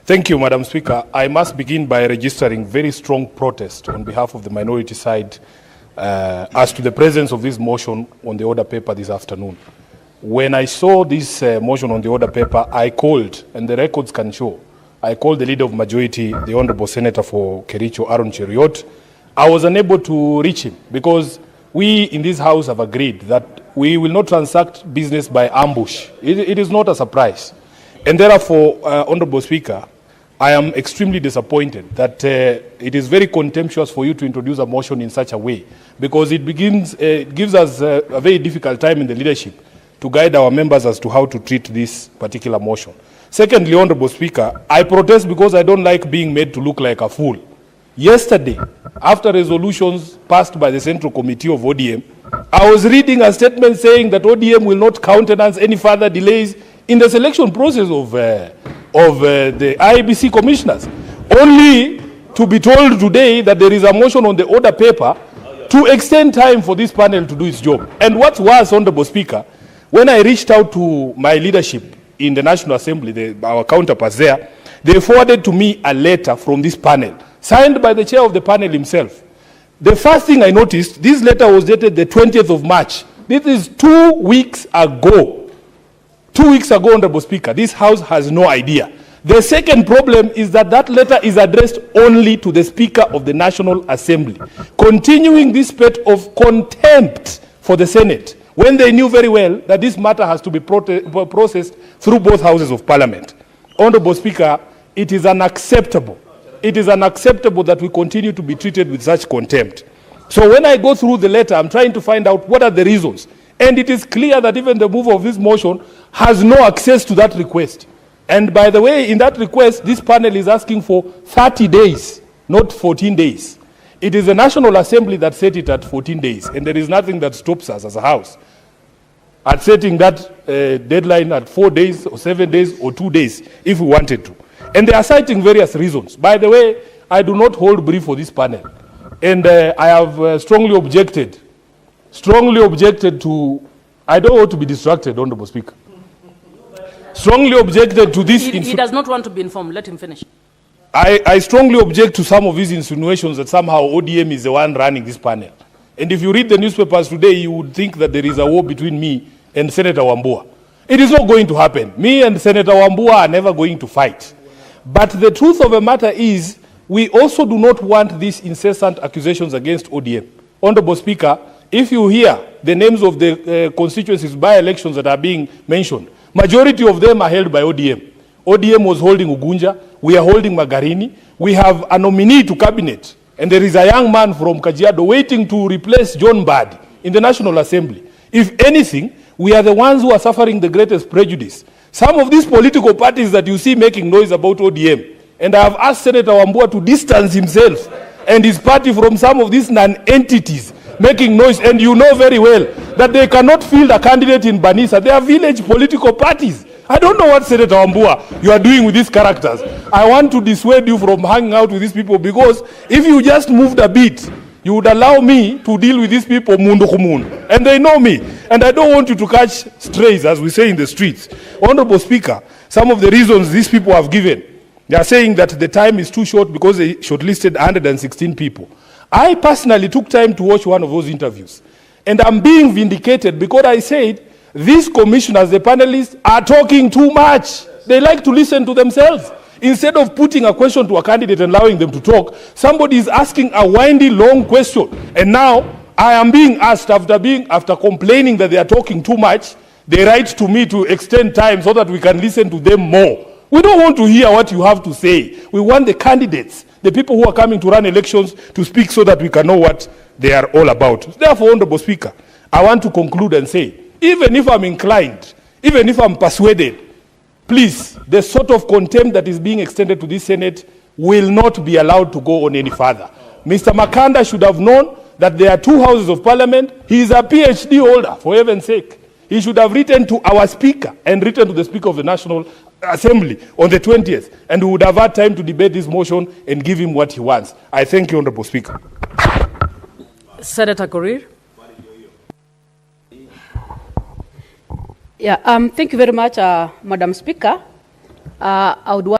Thank you, Madam Speaker. I must begin by registering very strong protest on behalf of the minority side as to the presence of this motion on the order paper this afternoon. When I saw this motion on the order paper, I called, and the records can show, I called the leader of majority, the Honorable Senator for Kericho, Aaron Cheriot. I was unable to reach him because we in this House have agreed that we will not transact business by ambush. It is not a surprise. And therefore, Honorable Speaker, I am extremely disappointed that it is very contemptuous for you to introduce a motion in such a way, because it gives us a very difficult time in the leadership to guide our members as to how to treat this particular motion. Secondly, Honorable Speaker, I protest because I don't like being made to look like a fool. Yesterday, after resolutions passed by the Central Committee of ODM, I was reading a statement saying that ODM will not countenance any further delays in the selection process of the IEBC commissioners, only to be told today that there is a motion on the order paper to extend time for this panel to do its job. And what's worse, Honorable Speaker, when I reached out to my leadership in the National Assembly, our counterparts there, they forwarded to me a letter from this panel, signed by the chair of the panel himself. The first thing I noticed, this letter was dated the 20th of March. This is 2 weeks ago. 2 weeks ago, Honorable Speaker. This House has no idea. The second problem is that that letter is addressed only to the Speaker of the National Assembly, continuing this spate of contempt for the Senate, when they knew very well that this matter has to be processed through both houses of Parliament. Honorable Speaker, it is unacceptable. It is unacceptable that we continue to be treated with such contempt. So when I go through the letter, I'm trying to find out what are the reasons. And it is clear that even the mover of this motion has no access to that request. And by the way, in that request, this panel is asking for 30 days, not 14 days. It is the National Assembly that set it at 14 days, and there is nothing that stops us as a House at setting that deadline at 4 days or 7 days or 2 days if we wanted to. And they are citing various reasons. By the way, I do not hold brief for this panel. And I have strongly objected to, I don't want to be distracted, Honorable Speaker. Strongly objected to this. He does not want to be informed. Let him finish. I strongly object to some of these insinuations that somehow ODM is the one running this panel. And if you read the newspapers today, you would think that there is a war between me and Senator Wambua. It is not going to happen. Me and Senator Wambua are never going to fight. But the truth of the matter is, we also do not want these incessant accusations against ODM. Honorable Speaker, if you hear the names of the constituencies by elections that are being mentioned, majority of them are held by ODM. ODM was holding Ugunja, we are holding Magarini, we have a nominee to cabinet, and there is a young man from Kajiado waiting to replace John Badi in the National Assembly. If anything, we are the ones who are suffering the greatest prejudice. Some of these political parties that you see making noise about ODM, and I have asked Senator Wambua to distance himself and his party from some of these non-entities making noise, and you know very well that they cannot field a candidate in Banisa. They are village political parties. I don't know what, Senator Wambua, you are doing with these characters. I want to dissuade you from hanging out with these people, because if you just moved a bit, you would allow me to deal with these people mundu kumundu. And they know me. And I don't want you to catch strays, as we say in the streets. Honorable Speaker, some of the reasons these people have given, they are saying that the time is too short because they shortlisted 116 people. I personally took time to watch one of those interviews. And I'm being vindicated because I said, these commissioners, the panelists, are talking too much. They like to listen to themselves. Instead of putting a question to a candidate and allowing them to talk, somebody is asking a windy, long question. And now I am being asked, after complaining that they are talking too much, they write to me to extend time so that we can listen to them more. We don't want to hear what you have to say. We want the candidates, the people who are coming to run elections, to speak so that we can know what they are all about. Therefore, Honorable Speaker, I want to conclude and say, even if I'm inclined, even if I'm persuaded, please, the sort of contempt that is being extended to this Senate will not be allowed to go on any further. Mr. Makanda should have known that there are two houses of Parliament. He is a PhD holder, for heaven's sake. He should have written to our Speaker and written to the Speaker of the National Assembly on the 20th, and we would have had time to debate this motion and give him what he wants. I thank you, Honorable Speaker. Senator Korir. Yeah, thank you very much, Madam Speaker. I would want